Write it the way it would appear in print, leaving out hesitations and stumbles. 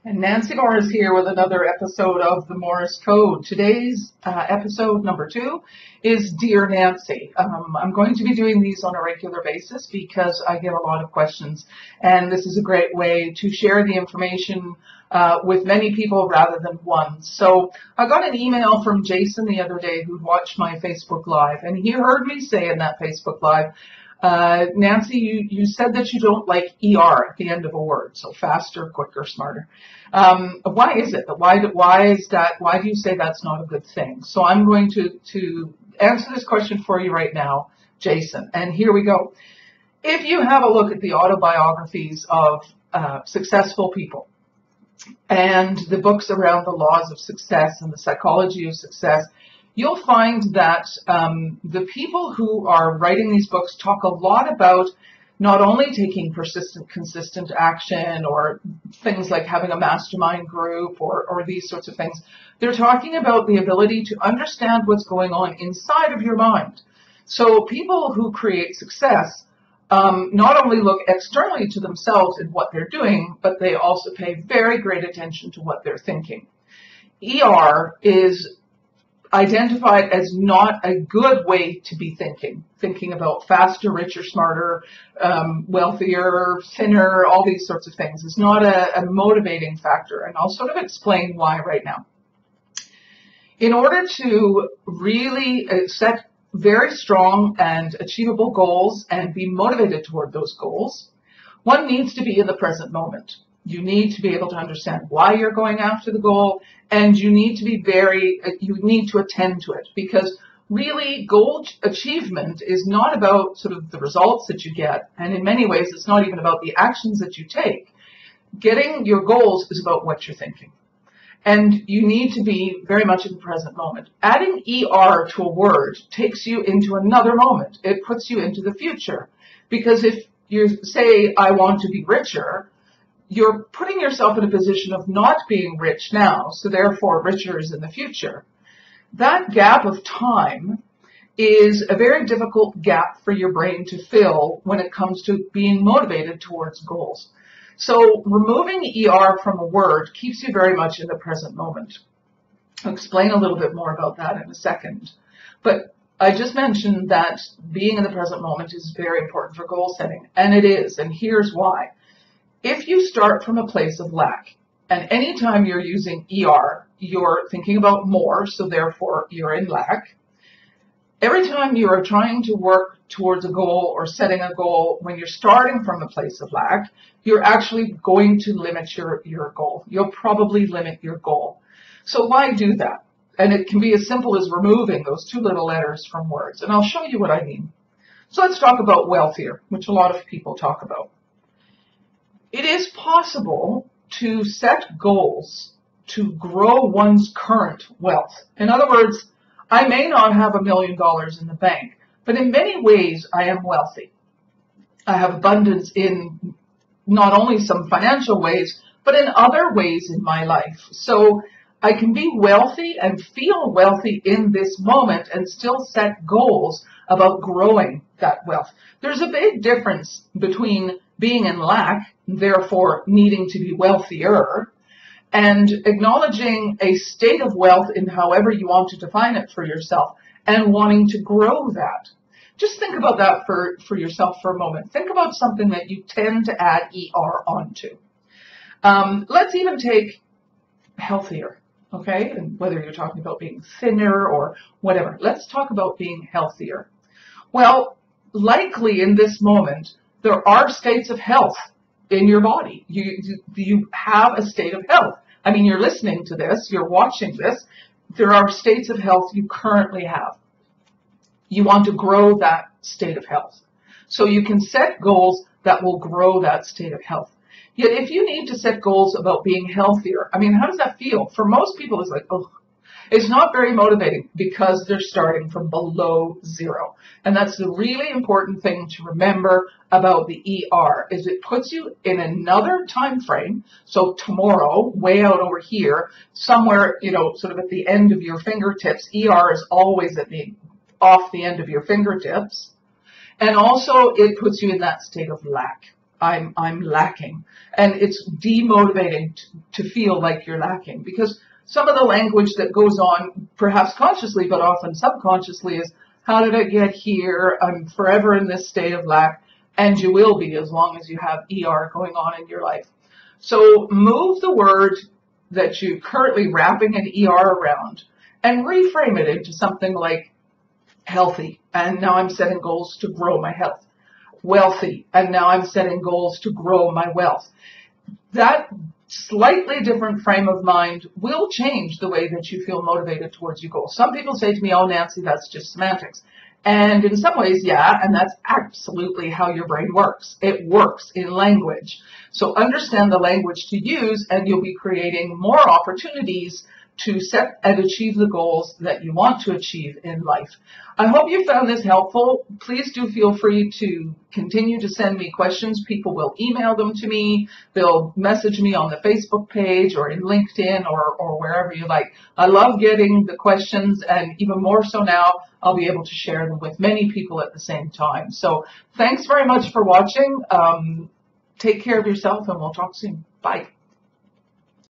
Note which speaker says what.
Speaker 1: And Nancy Morris here with another episode of the Morris Code. Today's episode number 2 is Dear Nancy. I'm going to be doing these on a regular basis because I get a lot of questions, and this is a great way to share the information with many people rather than one. So I got an email from Jason the other day who watched my Facebook Live, and he heard me say in that Facebook Live, Nancy, you said that you don't like ER at the end of a word, so faster, quicker, smarter. Why is it? Why is that? Why do you say that's not a good thing? So I'm going to answer this question for you right now, Jason. And here we go. If you have a look at the autobiographies of successful people and the books around the laws of success and the psychology of success, you'll find that the people who are writing these books talk a lot about not only taking persistent, consistent action or things like having a mastermind group or these sorts of things. They're talking about the ability to understand what's going on inside of your mind. So people who create success not only look externally to themselves and what they're doing, but they also pay very great attention to what they're thinking. ER is identified as not a good way to be thinking about faster, richer, smarter, wealthier, thinner, all these sorts of things. It's not a motivating factor, and I'll sort of explain why right now. In order to really set very strong and achievable goals and be motivated toward those goals, one needs to be in the present moment. You need to be able to understand why you're going after the goal, and you need to attend to it, because really goal achievement is not about sort of the results that you get, and in many ways it's not even about the actions that you take. Getting your goals is about what you're thinking, and you need to be very much in the present moment. Adding ER to a word takes you into another moment. It puts you into the future, because if you say, I want to be richer, you're putting yourself in a position of not being rich now, so therefore richer is in the future. That gap of time is a very difficult gap for your brain to fill when it comes to being motivated towards goals. So removing ER from a word keeps you very much in the present moment. I'll explain a little bit more about that in a second. But I just mentioned that being in the present moment is very important for goal setting, and it is, and here's why. If you start from a place of lack, and anytime you're using ER, you're thinking about more, so therefore you're in lack. Every time you are trying to work towards a goal or setting a goal, when you're starting from a place of lack, you're actually going to limit your goal. You'll probably limit your goal. So why do that? And it can be as simple as removing those 2 little letters from words. And I'll show you what I mean. So let's talk about wealthier, which a lot of people talk about. It is possible to set goals to grow one's current wealth. In other words, I may not have $1 million in the bank, but in many ways I am wealthy. I have abundance in not only some financial ways, but in other ways in my life. So I can be wealthy and feel wealthy in this moment and still set goals about growing that wealth. There's a big difference between being in lack, therefore needing to be wealthier, and acknowledging a state of wealth in however you want to define it for yourself and wanting to grow that. Just think about that for yourself for a moment. Think about something that you tend to add ER onto. Let's even take healthier, okay? And whether you're talking about being thinner or whatever. Let's talk about being healthier. Well, likely in this moment, there are states of health in your body. You have a state of health. I mean, you're listening to this, you're watching this. There are states of health you currently have. You want to grow that state of health. So you can set goals that will grow that state of health. Yet if you need to set goals about being healthier, I mean, how does that feel? For most people, it's like, oh, it's not very motivating because they're starting from below zero. And that's the really important thing to remember about the ER, is it puts you in another time frame. So tomorrow, way out over here, somewhere, sort of at the end of your fingertips. ER is always off the end of your fingertips. And also it puts you in that state of lack. I'm lacking. And it's demotivating to feel like you're lacking, because some of the language that goes on, perhaps consciously, but often subconsciously, is, how did I get here? I'm forever in this state of lack. And you will be as long as you have ER going on in your life. So move the word that you're currently wrapping an ER around and reframe it into something like healthy. And now I'm setting goals to grow my health. Wealthy. And now I'm setting goals to grow my wealth. That slightly different frame of mind will change the way that you feel motivated towards your goals. Some people say to me, oh, Nancy, that's just semantics. And in some ways, yeah, and that's absolutely how your brain works. It works in language. So understand the language to use, and you'll be creating more opportunities to set and achieve the goals that you want to achieve in life. I hope you found this helpful. Please do feel free to continue to send me questions. People will email them to me. They'll message me on the Facebook page or in LinkedIn or wherever you like. I love getting the questions, and even more so now, I'll be able to share them with many people at the same time. So thanks very much for watching. Take care of yourself, and we'll talk soon. Bye.